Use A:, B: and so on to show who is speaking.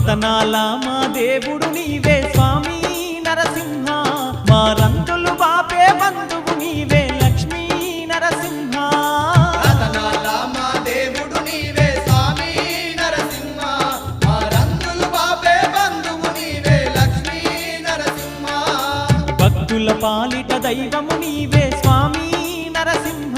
A: రతనాల మా దేవుడు నీవే స్వామి నరసింహ, మా రంగులు బాపే బంధువు నీవే లక్ష్మీ నరసింహ.
B: రతనాల మా దేవుడు నీవే స్వామి నరసింహ, మా రంగులు బాపే బంధువు నీవే లక్ష్మీ నరసింహ.
A: భక్తుల పాలిట దైవము నీవే స్వామి నరసింహ.